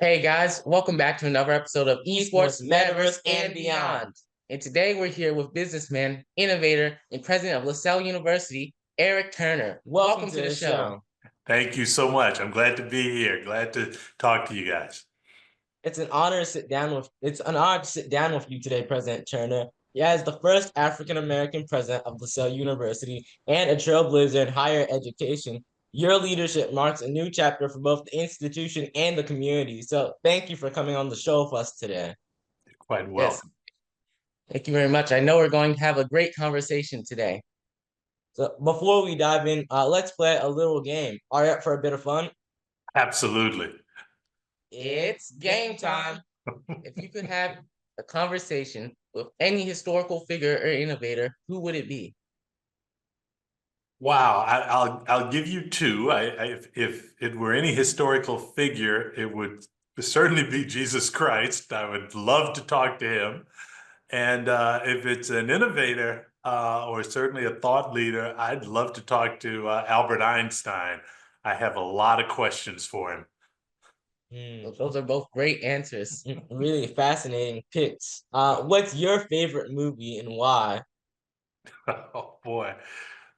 Hey guys, welcome back to another episode of Esports, Metaverse, and Beyond. And today we're here with businessman, innovator, and president of Lasell University, Eric Turner. Welcome to the show. Thank you so much. I'm glad to be here. Glad to talk to you guys. It's an honor to sit down with. It's an honor to sit down with you today, President Turner. As the first African American president of LaSalle University and a trailblazer in higher education, your leadership marks a new chapter for both the institution and the community. So, thank you for coming on the show with us today. You're quite Yes, welcome. thank you very much. I know we're going to have a great conversation today. So, before we dive in, let's play a little game. Are you up for a bit of fun? Absolutely. It's game time. If you could have a conversation with any historical figure or innovator, who would it be? Wow. I'll give you two. If it were any historical figure, it would certainly be Jesus Christ. I would love to talk to him. And if it's an innovator or certainly a thought leader, I'd love to talk to Albert Einstein. I have a lot of questions for him. Those are both great answers. Really fascinating picks. What's your favorite movie and why? Oh boy.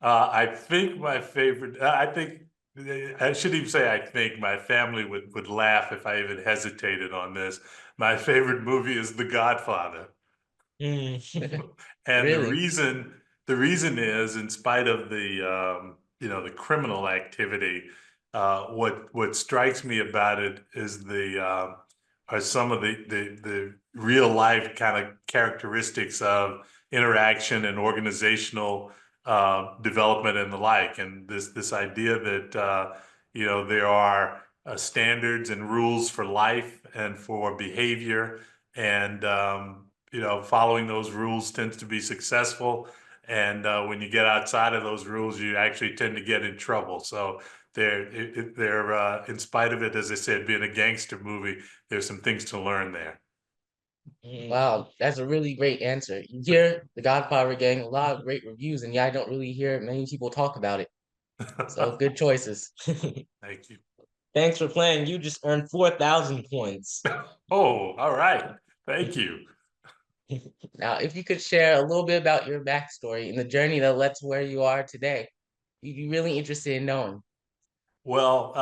I think my favorite, I think, I shouldn't even say I think, my family would laugh if I even hesitated on this. My favorite movie is The Godfather. Mm. And Really? the reason is, in spite of the criminal activity, what strikes me about it is are some of the real life kind of characteristics of interaction and organizational development and the like, and this idea that there are standards and rules for life and for behavior, and following those rules tends to be successful. And when you get outside of those rules, you actually tend to get in trouble. So they're in spite of it, as I said, being a gangster movie, there's some things to learn there. Wow, that's a really great answer. You hear The Godfather getting a lot of great reviews, and yeah, I don't really hear many people talk about it. So good choices. Thank you. Thanks for playing. You just earned 4,000 points. Oh, all right. Thank you. Now, if you could share a little bit about your backstory and the journey that led to where you are today, you'd be really interested in knowing. Well,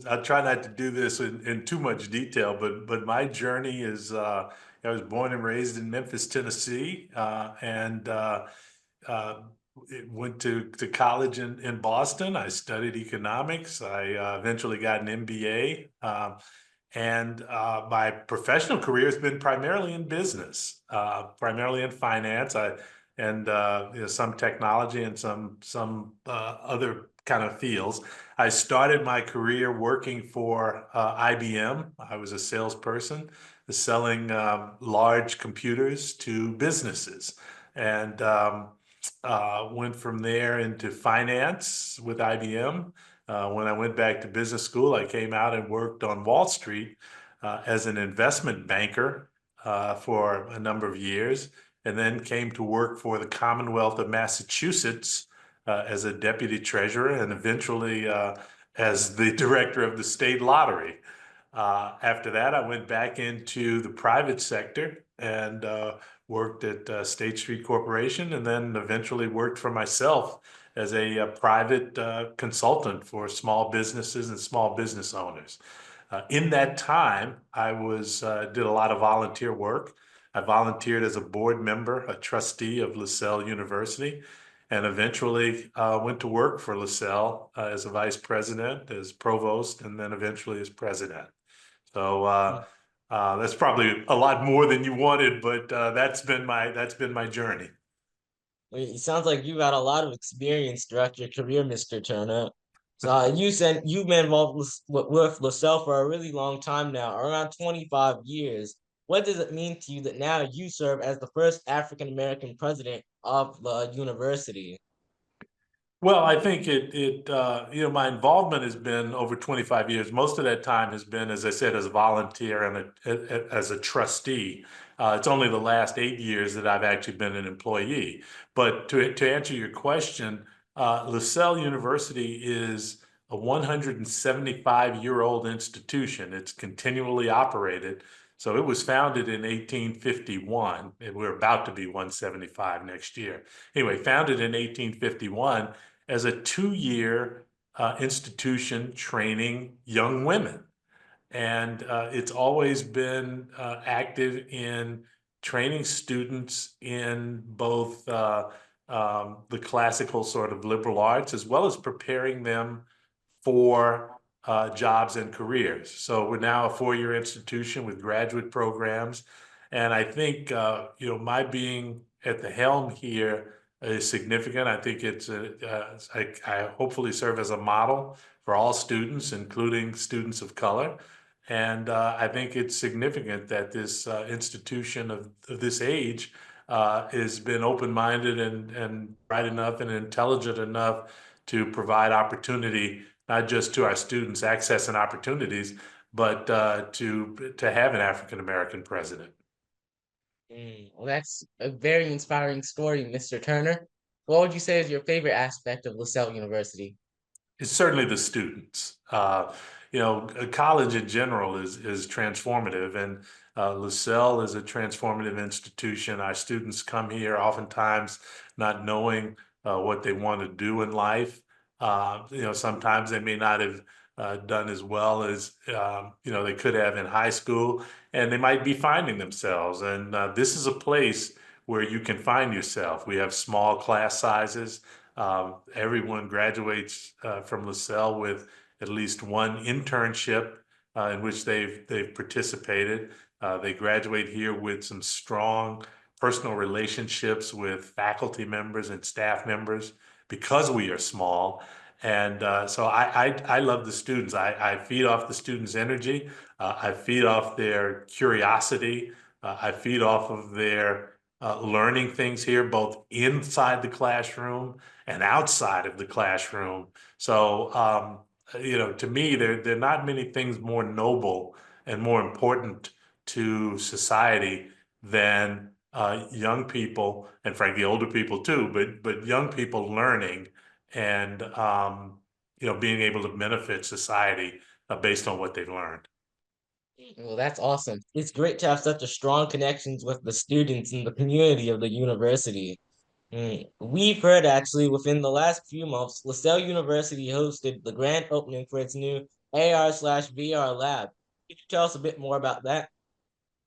I'll try not to do this in too much detail, but my journey is I was born and raised in Memphis, Tennessee, and went to college in Boston. I studied economics. I eventually got an MBA. And my professional career has been primarily in business, primarily in finance, and some technology and some other kind of fields. I started my career working for IBM. I was a salesperson selling large computers to businesses, and went from there into finance with IBM. When I went back to business school, I came out and worked on Wall Street as an investment banker for a number of years, and then came to work for the Commonwealth of Massachusetts as a deputy treasurer, and eventually as the director of the state lottery. After that, I went back into the private sector and worked at State Street Corporation, and then eventually worked for myself as a private consultant for small businesses and small business owners. In that time, I did a lot of volunteer work. I volunteered as a board member, a trustee of Lasell University, and eventually went to work for Lasell as a vice president, as provost, and then eventually as president. So that's probably a lot more than you wanted, but that's been my journey. It sounds like you got a lot of experience throughout your career, Mr. Turner. So you said you've been involved with LaSalle for a really long time now, around 25 years. What does it mean to you that now you serve as the first African American president of the university? Well, I think my involvement has been over 25 years. Most of that time has been, as I said, as a volunteer and as a trustee. It's only the last 8 years that I've actually been an employee. But to answer your question, LaSalle University is a 175-year-old institution. It's continually operated. So it was founded in 1851, and we're about to be 175 next year. Anyway, founded in 1851 as a 2-year institution training young women. And it's always been active in training students in both the classical sort of liberal arts, as well as preparing them for jobs and careers. So we're now a 4-year institution with graduate programs. And I think, my being at the helm here is significant. I think I hopefully serve as a model for all students, including students of color. And I think it's significant that this institution of this age has been open-minded and bright enough and intelligent enough to provide opportunity, not just to our students, access and opportunities, but to have an African-American president. Well, that's a very inspiring story, Mr. Turner. What would you say is your favorite aspect of LaSalle University? It's certainly the students. College in general is transformative, and LaSalle is a transformative institution. Our students come here oftentimes not knowing what they want to do in life. Sometimes they may not have done as well as they could have in high school, and they might be finding themselves. And this is a place where you can find yourself. We have small class sizes. Everyone graduates from LaSalle with at least one internship in which they've participated. They graduate here with some strong personal relationships with faculty members and staff members because we are small. And so I love the students. I feed off the students' energy. I feed off their curiosity. I feed off of their learning things here, both inside the classroom and outside of the classroom. So, to me, there are not many things more noble and more important to society than young people, and frankly, older people too, but young people learning and being able to benefit society based on what they've learned. Well, that's awesome. It's great to have such a strong connections with the students and the community of the university. We've heard actually within the last few months, LaSalle University hosted the grand opening for its new AR/VR lab. Could you tell us a bit more about that?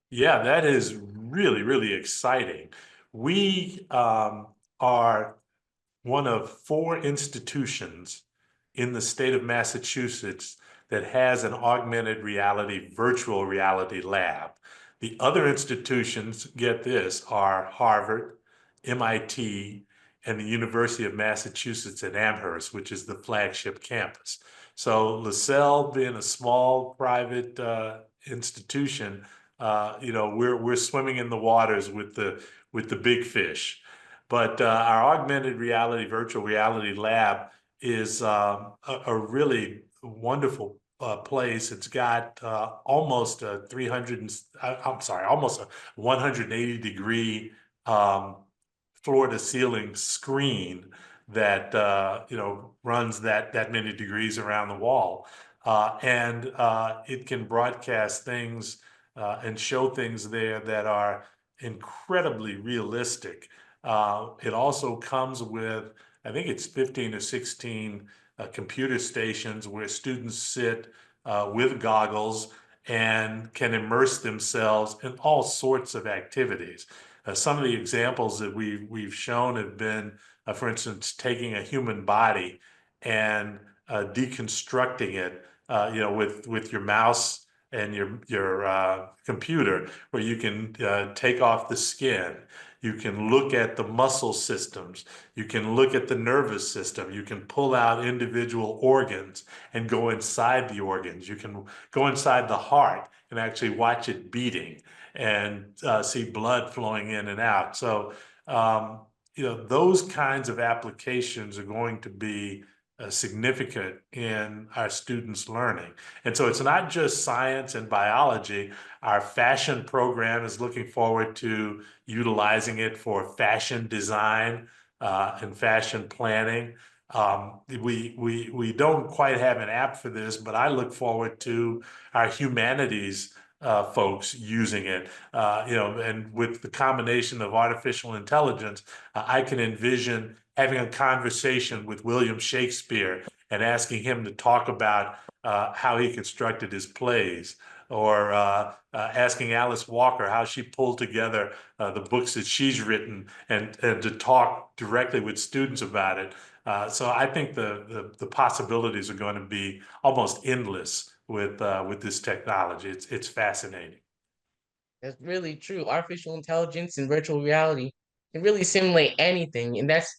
Yeah, that is really, really exciting. We are one of 4 institutions in the state of Massachusetts that has an augmented reality, virtual reality lab. The other institutions, get this, are Harvard, MIT, and the University of Massachusetts at Amherst, which is the flagship campus. So LaSalle, being a small private institution, we're swimming in the waters with the big fish. But our augmented reality, virtual reality lab is a really wonderful place. It's got almost a 180-degree floor to ceiling screen that runs that many degrees around the wall, and it can broadcast things and show things there that are incredibly realistic. It also comes with, I think it's 15 or 16 computer stations where students sit with goggles and can immerse themselves in all sorts of activities. Some of the examples that we've shown have been, for instance, taking a human body and deconstructing it, with your mouse and your computer, where you can take off the skin. You can look at the muscle systems. You can look at the nervous system. You can pull out individual organs and go inside the organs. You can go inside the heart and actually watch it beating and see blood flowing in and out. So, those kinds of applications are going to be significant in our students' learning. And so it's not just science and biology. Our fashion program is looking forward to utilizing it for fashion design and fashion planning. We don't quite have an app for this, but I look forward to our humanities folks using it. And with the combination of artificial intelligence, I can envision having a conversation with William Shakespeare and asking him to talk about how he constructed his plays, or asking Alice Walker how she pulled together the books that she's written, and to talk directly with students about it. So I think the possibilities are going to be almost endless with this technology. It's fascinating. That's really true. Artificial intelligence and virtual reality can really simulate anything, and that's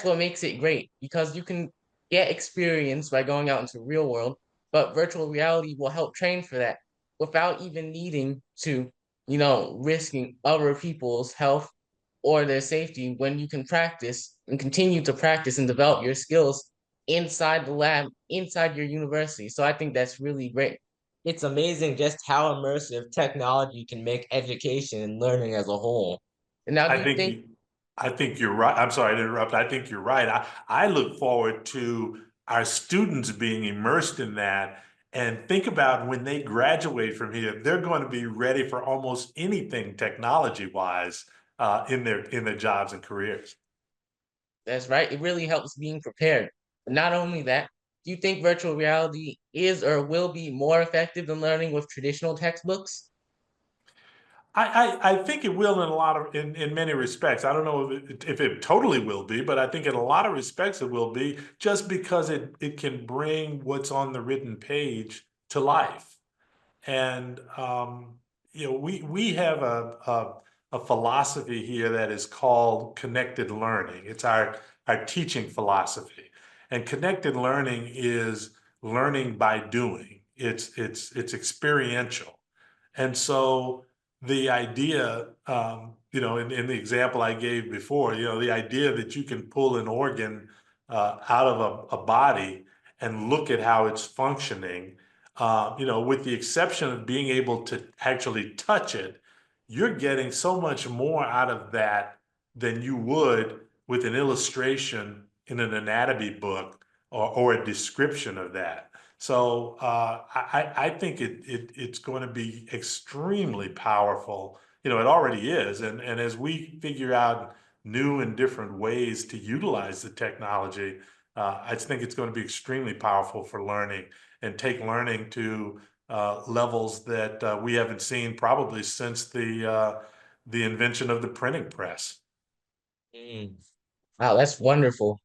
what makes it great, because you can get experience by going out into the real world, but virtual reality will help train for that without even needing to, risking other people's health or their safety, when you can practice and continue to practice and develop your skills inside the lab, inside your university. So I think that's really great. It's amazing just how immersive technology can make education and learning as a whole. And now, do I you think think you, I think you're right. I'm sorry to interrupt. I think you're right. I look forward to our students being immersed in that, and think about when they graduate from here, they're going to be ready for almost anything technology wise in their jobs and careers. that's right? It really helps being prepared. But not only that, do you think virtual reality is or will be more effective than learning with traditional textbooks? I think it will in a lot of in many respects. I don't know if it totally will be, but I think in a lot of respects it will be, just because it can bring what's on the written page to life. And we have a philosophy here that is called connected learning. It's our teaching philosophy, and connected learning is learning by doing. It's experiential, and so the idea, in the example I gave before, the idea that you can pull an organ out of a body and look at how it's functioning, with the exception of being able to actually touch it, you're getting so much more out of that than you would with an illustration in an anatomy book, or a description of that. So I think it's going to be extremely powerful. It already is, and as we figure out new and different ways to utilize the technology, I think it's going to be extremely powerful for learning, and take learning to levels that we haven't seen probably since the invention of the printing press. Mm. Wow, that's wonderful.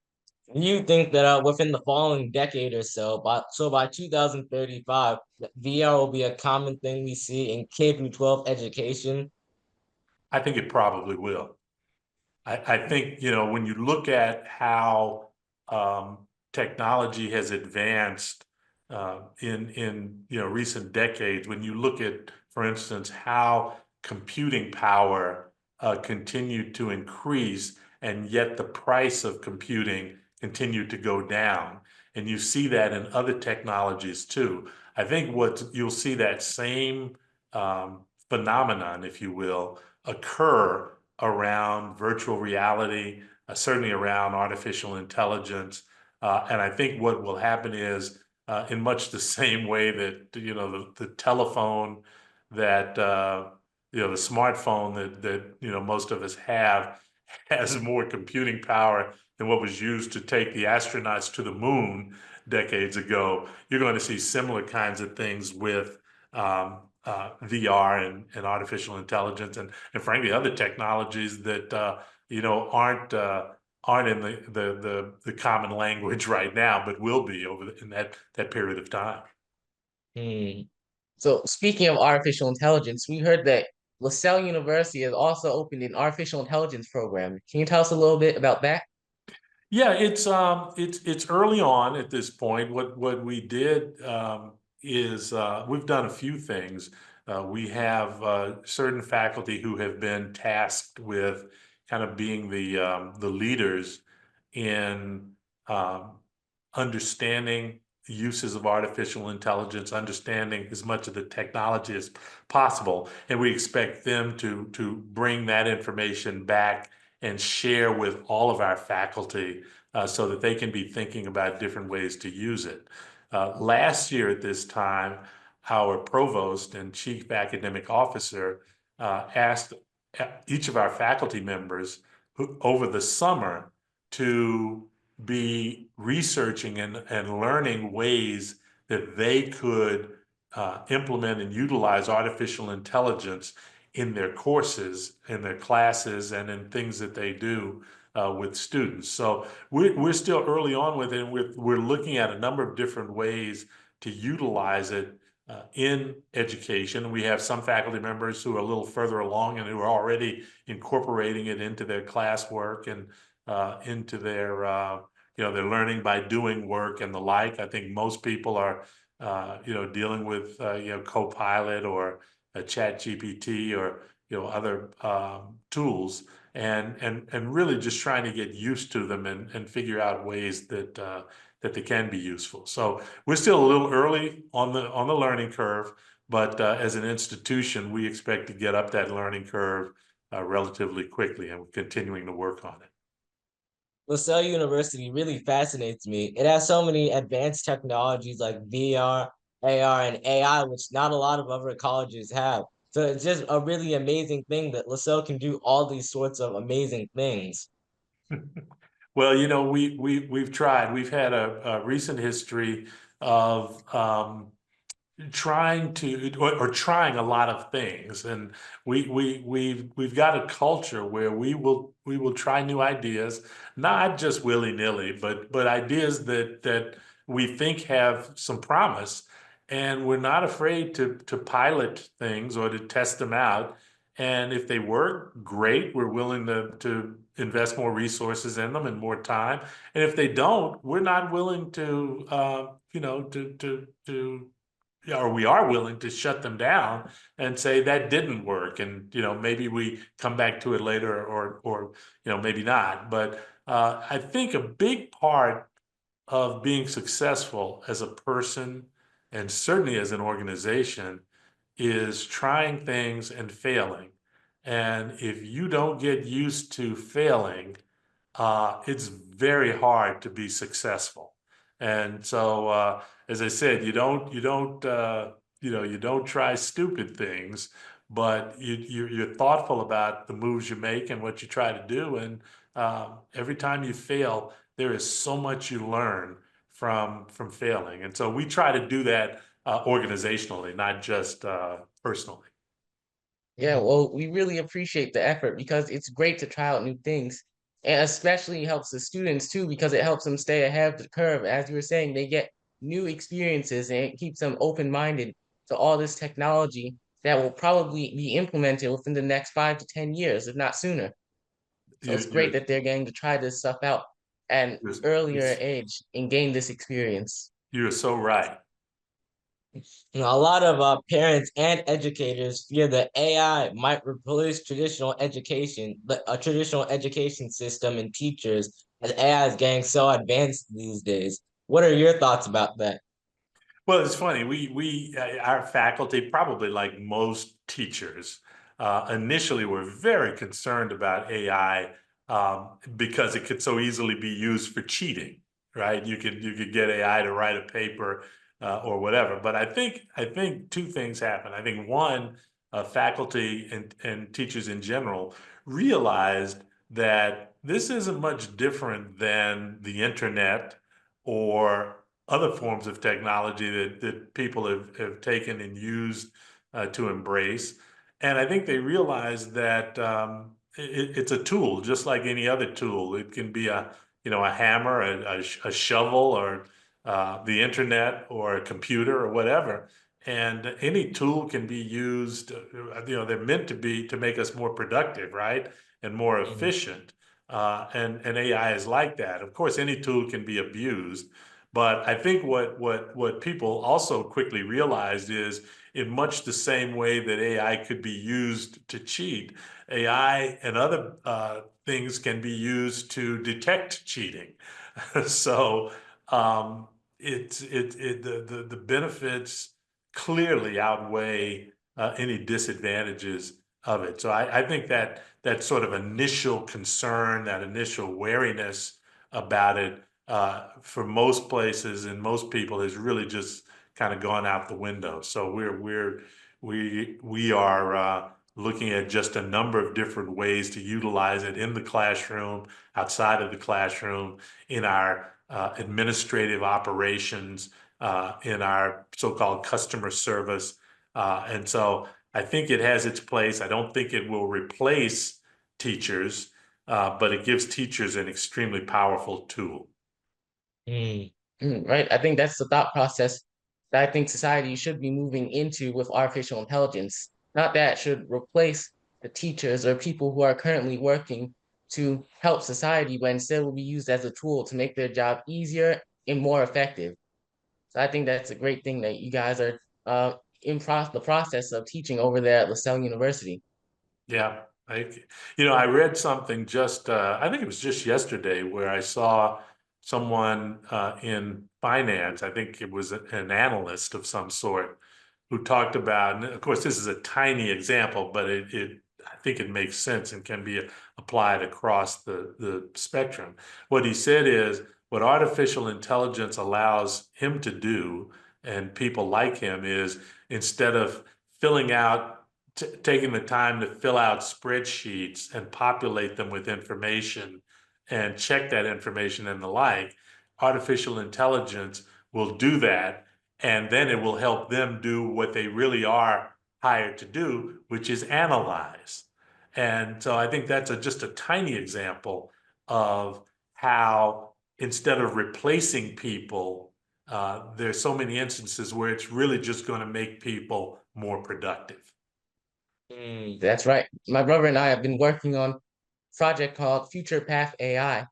Do you think that within the following decade or so, by 2035, that VR will be a common thing we see in K through 12 education? I think it probably will. I think, when you look at how technology has advanced in recent decades, when you look at, for instance, how computing power continued to increase, and yet the price of computing continued to go down, and you see that in other technologies too. I think what you'll see, that same phenomenon, if you will, occur around virtual reality, certainly around artificial intelligence. And I think what will happen is, in much the same way that, the telephone that, the smartphone that most of us have has more computing power than what was used to take the astronauts to the moon decades ago. You're going to see similar kinds of things with VR and artificial intelligence, and frankly other technologies that aren't in the common language right now, but will be in that period of time. Hmm. So speaking of artificial intelligence, we heard that LaSalle University has also opened an artificial intelligence program. Can you tell us a little bit about that? Yeah, it's early on at this point. What we did is, we've done a few things. We have certain faculty who have been tasked with kind of being the leaders in um, understanding the uses of artificial intelligence, understanding as much of the technology as possible, and we expect them to bring that information back and share with all of our faculty so that they can be thinking about different ways to use it. Last year at this time, our provost and chief academic officer asked each of our faculty members over the summer to be researching and learning ways that they could implement and utilize artificial intelligence in their courses, in their classes, and in things that they do with students. So we're still early on with it, and we're looking at a number of different ways to utilize it in education. We have some faculty members who are a little further along and who are already incorporating it into their classwork and into their their learning by doing work and the like. I think most people are dealing with Copilot or a Chat GPT or other tools, and really just trying to get used to them and figure out ways that that they can be useful. So we're still a little early on the learning curve, but as an institution, we expect to get up that learning curve relatively quickly, and we're continuing to work on it. LaSalle University really fascinates me. It has so many advanced technologies like VR, AR, and AI, which not a lot of other colleges have. So it's just a really amazing thing that LaSalle can do all these sorts of amazing things. Well, we've tried. We've had a recent history of trying to or trying a lot of things, and we've got a culture where we will try new ideas, not just willy-nilly, but ideas that we think have some promise, and we're not afraid to pilot things or to test them out. And if they work, great, we're willing to invest more resources in them and more time. And if they don't, we're not willing to or we are willing to shut them down and say that didn't work, and maybe we come back to it later, or maybe not. But I think a big part of being successful as a person, and certainly as an organization, is trying things and failing. And if you don't get used to failing, it's very hard to be successful. And so, as I said, you don't try stupid things, but you're thoughtful about the moves you make and what you try to do. And every time you fail, there is so much you learn from failing. And so we try to do that organizationally, not just personally. Yeah, well, we really appreciate the effort because it's great to try out new things. And especially helps the students too, because it helps them stay ahead of the curve. As you were saying, they get new experiences and it keeps them open-minded to all this technology that will probably be implemented within the next 5 to 10 years, if not sooner. So You, it's great you're, that they're getting to try this stuff out at an you're, earlier age and gain this experience. you're so right. A lot of parents and educators fear that AI might replace a traditional education system and teachers, as AI is getting so advanced these days. What are your thoughts about that? Well, it's funny. Our faculty, probably like most teachers, initially were very concerned about AI because it could so easily be used for cheating, right? You could get AI to write a paper or whatever. But I think two things happen. I think one, faculty and teachers in general realized that this isn't much different than the internet or other forms of technology that people have taken and used to embrace. And I think they realize that it's a tool, just like any other tool. It can be a hammer, a shovel, or the internet, or a computer, or whatever. And any tool can be used. They're meant to make us more productive, right, and more Mhm. efficient. And AI is like that. Of course, any tool can be abused. But I think what people also quickly realized is, in much the same way that AI could be used to cheat, AI and other things can be used to detect cheating. So the benefits clearly outweigh any disadvantages of it. So I think that sort of initial concern, that initial wariness about it for most places and most people has really just kind of gone out the window. So we are looking at just a number of different ways to utilize it in the classroom, outside of the classroom, in our administrative operations, in our so-called customer service. And so I think it has its place. I don't think it will replace teachers, but it gives teachers an extremely powerful tool. Right. I think that's the thought process that I think society should be moving into with artificial intelligence. Not that it should replace the teachers or people who are currently working to help society, but instead will be used as a tool to make their job easier and more effective. So I think that's a great thing that you guys are the process of teaching over there at LaSalle University. Yeah, I read something just, I think it was just yesterday, where I saw someone in finance, I think it was an analyst of some sort, who talked about, and of course, this is a tiny example, but I think it makes sense and can be applied across the spectrum. What he said is, what artificial intelligence allows him to do, and people like him, is instead of filling out taking the time to fill out spreadsheets and populate them with information and check that information and the like, artificial intelligence will do that, and then it will help them do what they really are hired to do, which is analyze. And so I think that's just a tiny example of how, instead of replacing people, there's so many instances where it's really just going to make people more productive. That's right. My brother and I have been working on a project called Future Path AI.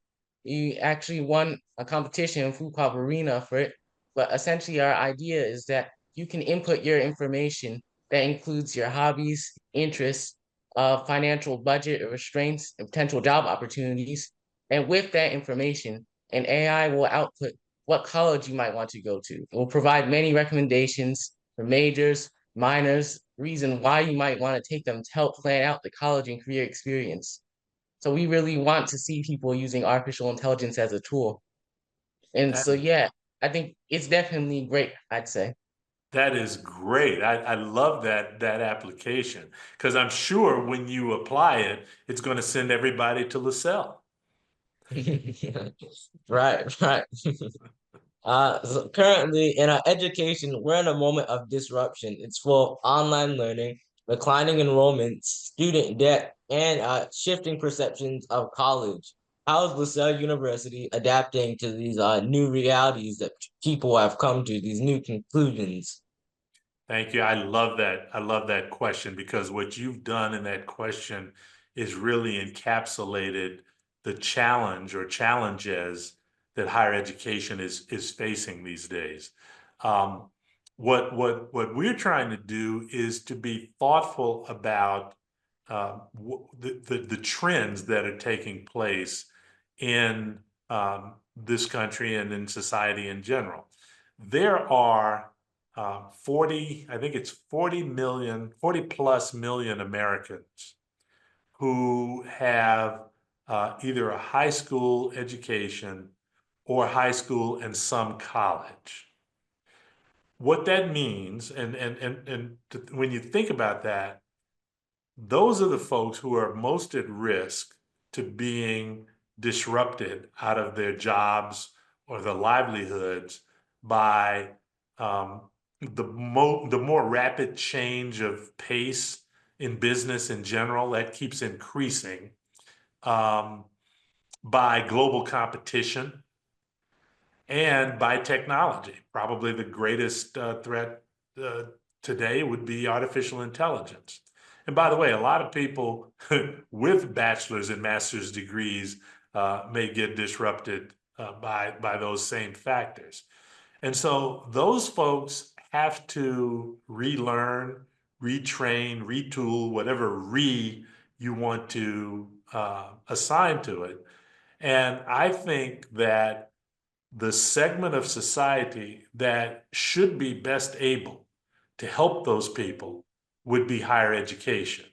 We actually won a competition in Food Called Arena for it. But essentially, our idea is that you can input your information that includes your hobbies, interests, financial budget or restraints, and potential job opportunities. And with that information, an AI will output what college you might want to go to. It will provide many recommendations for majors, minors, reason why you might want to take them to help plan out the college and career experience. So we really want to see people using artificial intelligence as a tool. And That so, yeah, I think it's definitely great, I'd say. That is great. I love that application, because I'm sure when you apply it, it's going to send everybody to LaSalle. Right, right. So currently in our education, we're in a moment of disruption. It's full of online learning, declining enrollments, student debt, and shifting perceptions of college. How is LaSalle University adapting to these new realities that people have come to, these new conclusions? Thank you. I love that. I love that question, because what you've done in that question is really encapsulated the challenge or challenges that higher education is facing these days. What we're trying to do is to be thoughtful about the trends that are taking place in this country and in society in general. There are 40, I think it's 40 million, 40 plus million Americans who have either a high school education or high school and some college. What that means, when you think about that, those are the folks who are most at risk to being disrupted out of their jobs or their livelihoods by the more rapid change of pace in business in general that keeps increasing, by global competition, and by technology. Probably the greatest threat today would be artificial intelligence. And by the way, a lot of people with bachelor's and master's degrees may get disrupted by those same factors. And so those folks have to relearn, retrain, retool, whatever you want to assign to it. And I think that the segment of society that should be best able to help those people would be higher education.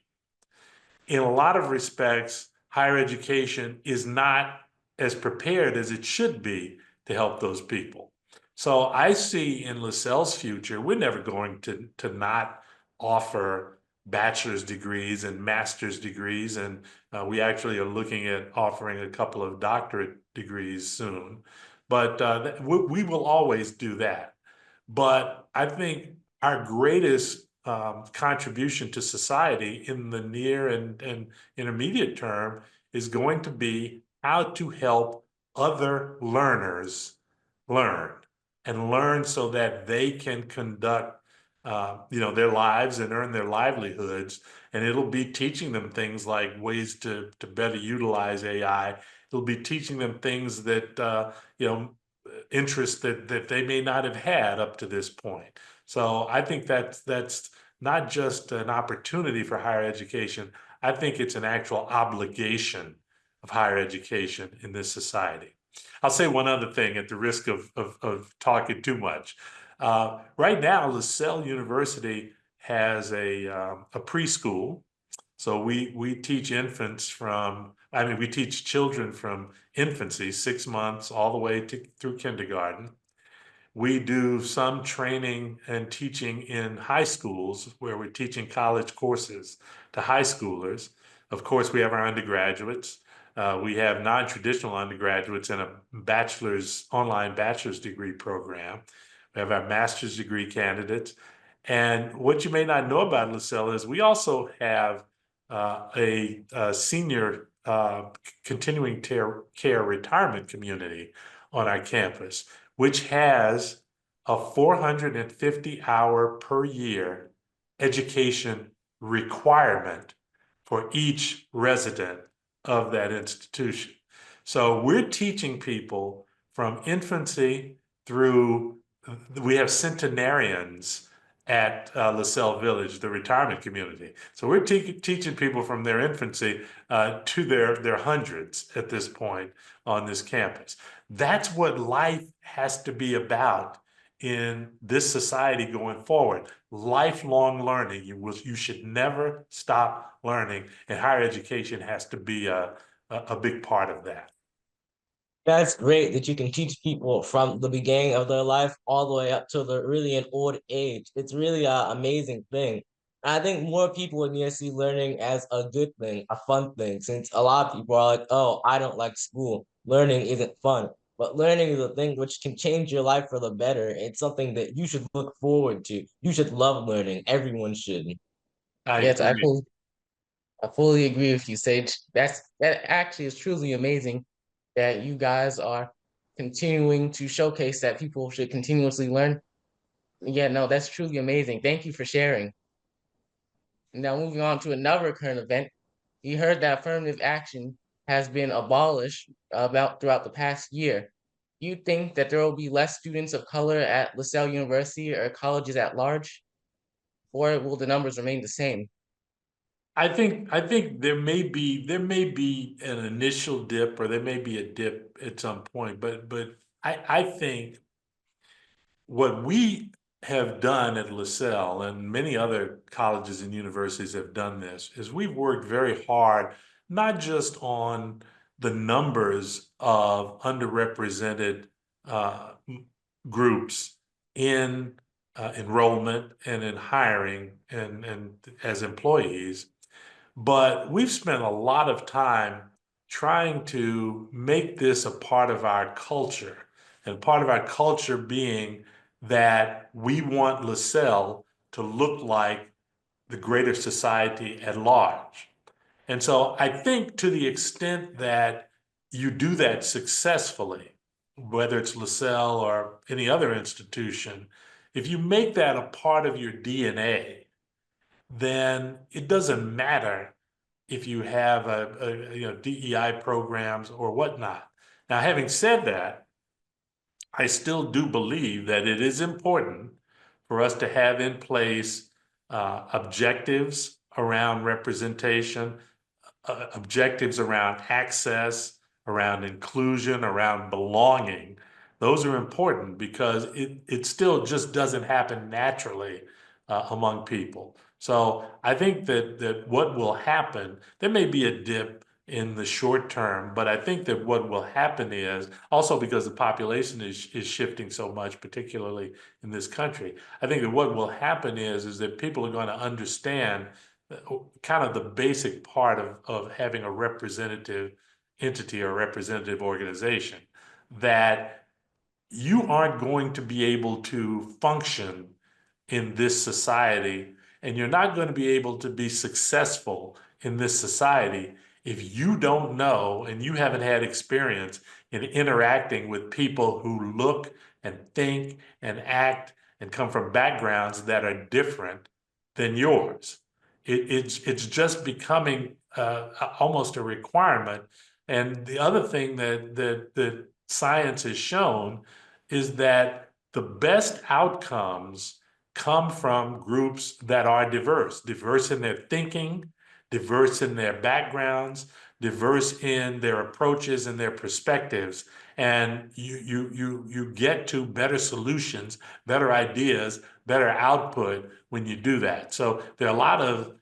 In a lot of respects, higher education is not as prepared as it should be to help those people. So I see in Lasell's future, we're never going to not offer bachelor's degrees and master's degrees, and we actually are looking at offering a couple of doctorate degrees soon. But we will always do that. But I think our greatest contribution to society in the near and intermediate term is going to be how to help other learners learn and learn so that they can conduct their lives and earn their livelihoods. And it'll be teaching them things like ways to better utilize AI. It'll be teaching them things that interests that they may not have had up to this point. So I think that's not just an opportunity for higher education. I think it's an actual obligation of higher education in this society. I'll say one other thing at the risk of talking too much. Right now, Lasell University has a preschool. So we teach we teach children from infancy, 6 months, all the way through kindergarten. We do some training and teaching in high schools where we're teaching college courses to high schoolers. Of course, we have our undergraduates. We have non-traditional undergraduates in a online bachelor's degree program. We have our master's degree candidates. And what you may not know about Lasell is we also have a senior continuing care retirement community on our campus, which has a 450-hour per year education requirement for each resident of that institution. So we're teaching people from infancy through, we have centenarians at Lasell Village, the retirement community. So we're teaching people from their infancy to their hundreds at this point on this campus. That's what life has to be about in this society going forward. Lifelong learning. You should never stop learning, and higher education has to be a big part of that. That's great that you can teach people from the beginning of their life all the way up to the really an old age. It's really an amazing thing. And I think more people need to see learning as a good thing, a fun thing, since a lot of people are like, oh, I don't like school. Learning isn't fun. But learning is a thing which can change your life for the better. It's something that you should look forward to. You should love learning. Everyone should. Yes, I fully agree with you, Sage. That actually is truly amazing that you guys are continuing to showcase that people should continuously learn. Yeah, no, that's truly amazing. Thank you for sharing. Now, moving on to another current event, you heard that affirmative action has been abolished about throughout the past year. Do you think that there will be less students of color at LaSalle University or colleges at large, or will the numbers remain the same? I think there may be an initial dip, or there may be a dip at some point, but I think what we have done at LaSalle, and many other colleges and universities have done this, is we've worked very hard, not just on the numbers of underrepresented groups in enrollment and in hiring and as employees, but we've spent a lot of time trying to make this a part of our culture, and part of our culture being that we want LaSalle to look like the greater society at large. And so I think to the extent that you do that successfully, whether it's LaSalle or any other institution, if you make that a part of your DNA, then it doesn't matter if you have DEI programs or whatnot. Now, having said that, I still do believe that it is important for us to have in place objectives around representation, objectives around access, around inclusion, around belonging. Those are important because it still just doesn't happen naturally among people. So I think that what will happen, there may be a dip in the short term. But I think that what will happen is also because the population is shifting so much, particularly in this country. I think that what will happen is that people are going to understand kind of the basic part of having a representative entity or representative organization, that you aren't going to be able to function in this society, and you're not going to be able to be successful in this society if you don't know and you haven't had experience in interacting with people who look and think and act and come from backgrounds that are different than yours. It's just becoming almost a requirement. And the other thing that science has shown is that the best outcomes come from groups that are diverse in their thinking, diverse in their backgrounds, diverse in their approaches and their perspectives. And you get to better solutions, better ideas, better output when you do that. So there are a lot of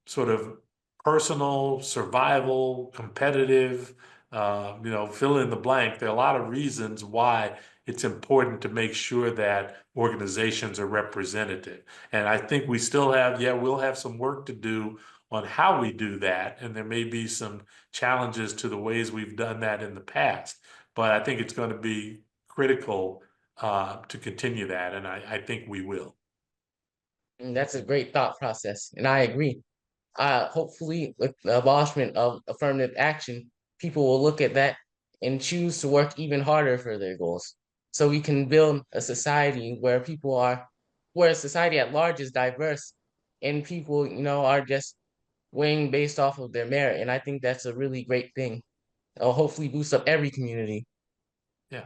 sort of personal, survival, competitive, fill in the blank. There are a lot of reasons why it's important to make sure that organizations are representative. And I think we still have, we'll have some work to do on how we do that. And there may be some challenges to the ways we've done that in the past. But I think it's going to be critical to continue that. And I think we will. And that's a great thought process, and I agree. Hopefully, with the abolishment of affirmative action, people will look at that and choose to work even harder for their goals. So we can build a society where society at large is diverse, and people, are just weighing based off of their merit. And I think that's a really great thing. It'll hopefully boost up every community. Yeah,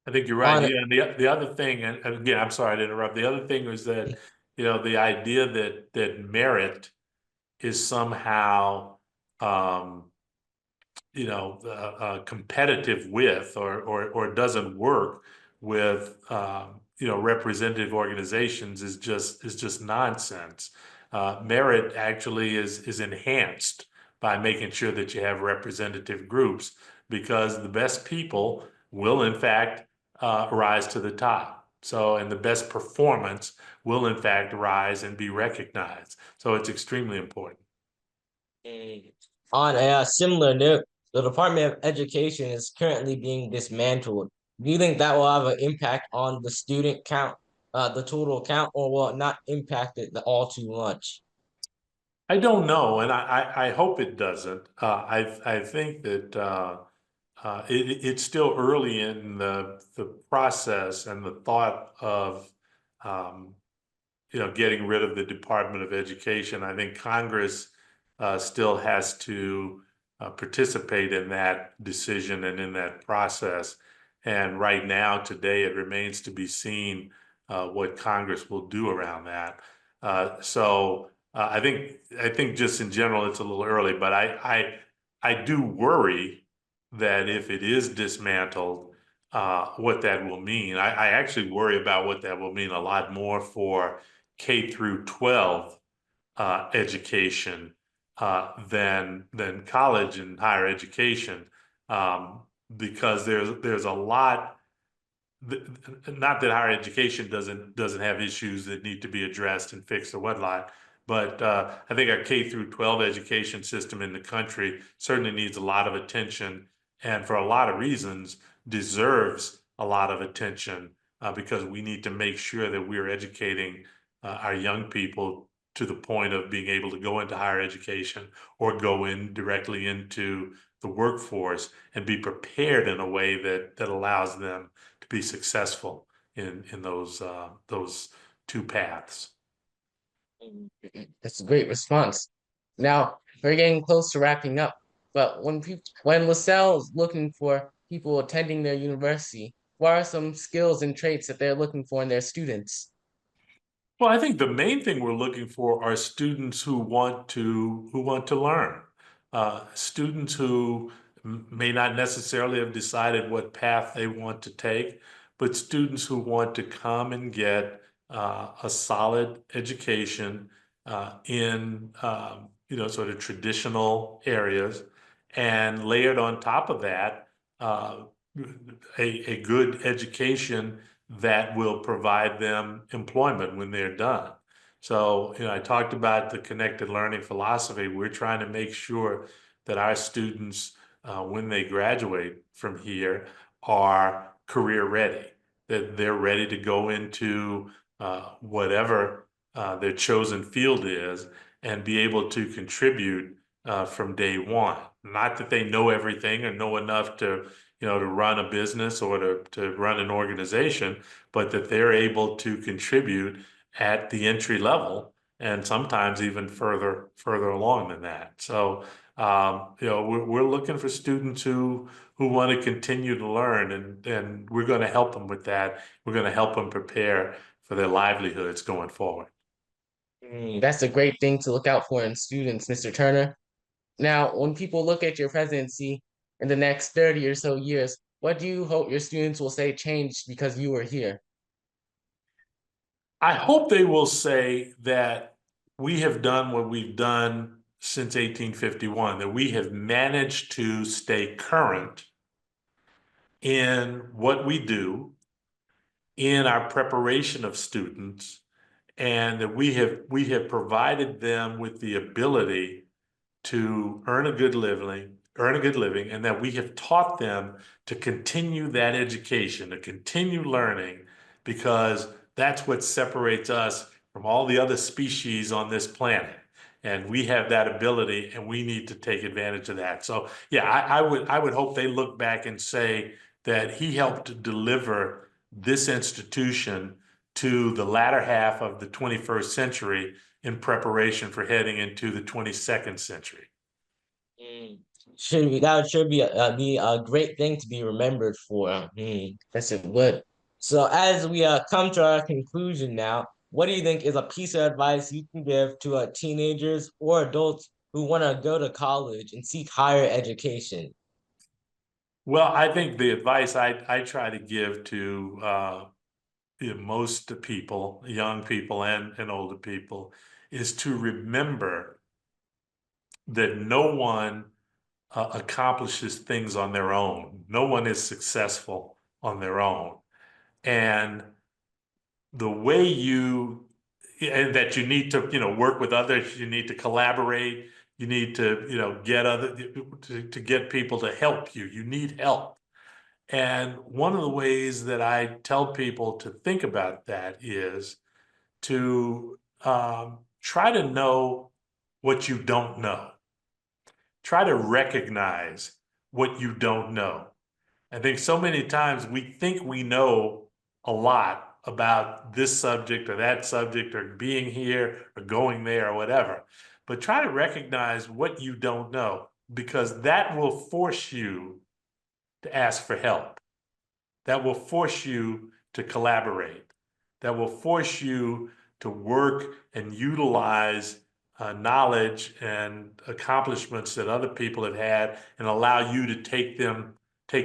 I think you're right. On Yeah, and the other thing, and again, I'm sorry to interrupt. The other thing was that, the idea that merit is somehow, competitive with or doesn't work with, representative organizations is just nonsense. Merit actually is enhanced by making sure that you have representative groups, because the best people will in fact rise to the top. So, and the best performance will in fact rise and be recognized. So it's extremely important. on a similar note, the Department of Education is currently being dismantled. Do you think that will have an impact on the student count, the total count, or will it not impact it all too much? I don't know, and I hope it doesn't. I think that it's still early in the process and the thought of um, getting rid of the Department of Education. I think Congress still has to participate in that decision and in that process. And right now, today, it remains to be seen what Congress will do around that. I think just in general, it's a little early, but I do worry that if it is dismantled, what that will mean. I actually worry about what that will mean a lot more for K through 12 education than college and higher education, because there's a lot. Not that higher education doesn't have issues that need to be addressed and fixed or whatnot, but I think our K through 12 education system in the country certainly needs a lot of attention, and for a lot of reasons deserves a lot of attention, because we need to make sure that we're educating our young people to the point of being able to go into higher education or go in directly into the workforce and be prepared in a way that allows them to be successful in those two paths. That's a great response. Now we're getting close to wrapping up, but when LaSalle is looking for people attending their university, what are some skills and traits that they're looking for in their students? Well, I think the main thing we're looking for are students who want to learn. Students who may not necessarily have decided what path they want to take, but students who want to come and get a solid education in sort of traditional areas, and layered on top of that, a good education that will provide them employment when they're done. So, I talked about the connected learning philosophy. We're trying to make sure that our students, when they graduate from here, are career ready, that they're ready to go into whatever their chosen field is and be able to contribute from day one. Not that they know everything or know enough to run a business or to run an organization, but that they're able to contribute at the entry level and sometimes even further along than that. So, we're looking for students who want to continue to learn, and we're going to help them with that. We're going to help them prepare for their livelihoods going forward. That's a great thing to look out for in students, Mr. Turner. Now, when people look at your presidency in the next 30 or so years, what do you hope your students will say changed because you were here? I hope they will say that we have done what we've done since 1851, that we have managed to stay current in what we do, in our preparation of students, and that we have provided them with the ability to earn a good living, and that we have taught them to continue that education, to continue learning, because that's what separates us from all the other species on this planet. And we have that ability, and we need to take advantage of that. So yeah, I would hope they look back and say that he helped deliver this institution to the latter half of the 21st century in preparation for heading into the 22nd century. That should be a great thing to be remembered for. Yes, it would. So as we come to our conclusion now, what do you think is a piece of advice you can give to teenagers or adults who want to go to college and seek higher education? Well, I think the advice I try to give to most people, young people and older people, is to remember that no one accomplishes things on their own. No one is successful on their own. And the way and that you need to, work with others, you need to collaborate, you need to, to get people to help you. You need help. And one of the ways that I tell people to think about that is to try to know what you don't know. Try to recognize what you don't know. I think so many times we think we know a lot about this subject or that subject or being here or going there or whatever. But try to recognize what you don't know, because that will force you to ask for help. That will force you to collaborate. That will force you to work and utilize knowledge and accomplishments that other people have had, and allow you to take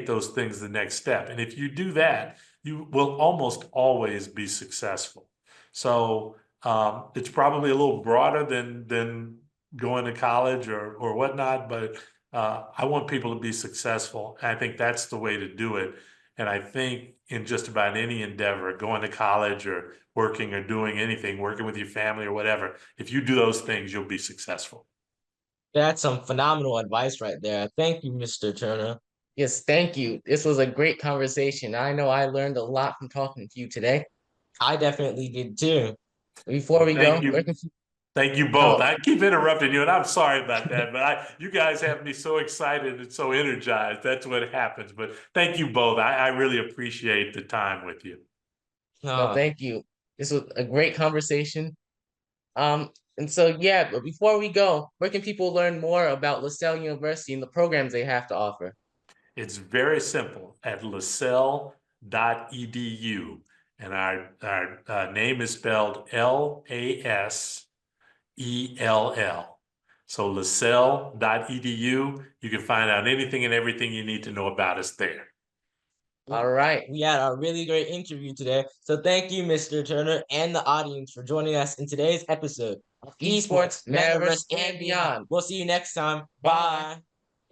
those things the next step. And if you do that, you will almost always be successful. So it's probably a little broader than going to college or whatnot, but I want people to be successful. And I think that's the way to do it. And I think in just about any endeavor, going to college or working or doing anything, working with your family or whatever, if you do those things, you'll be successful. That's some phenomenal advice right there. Thank you, Mr. Turner. Yes, thank you. This was a great conversation. I know I learned a lot from talking to you today. I definitely did too. Before we go, Thank you. Thank you both. I keep interrupting you, and I'm sorry about that, but you guys have me so excited and so energized. That's what happens. But thank you both. I really appreciate the time with you. No, thank you. This was a great conversation. And so, yeah, but before we go, where can people learn more about Lasell University and the programs they have to offer? It's very simple at lasell.edu. And our name is spelled LASELL. So lasell.edu, you can find out anything and everything you need to know about us there. All right. We had a really great interview today. So thank you, Mr. Turner, and the audience for joining us in today's episode of esports, metaverse, and beyond. We'll see you next time. Bye.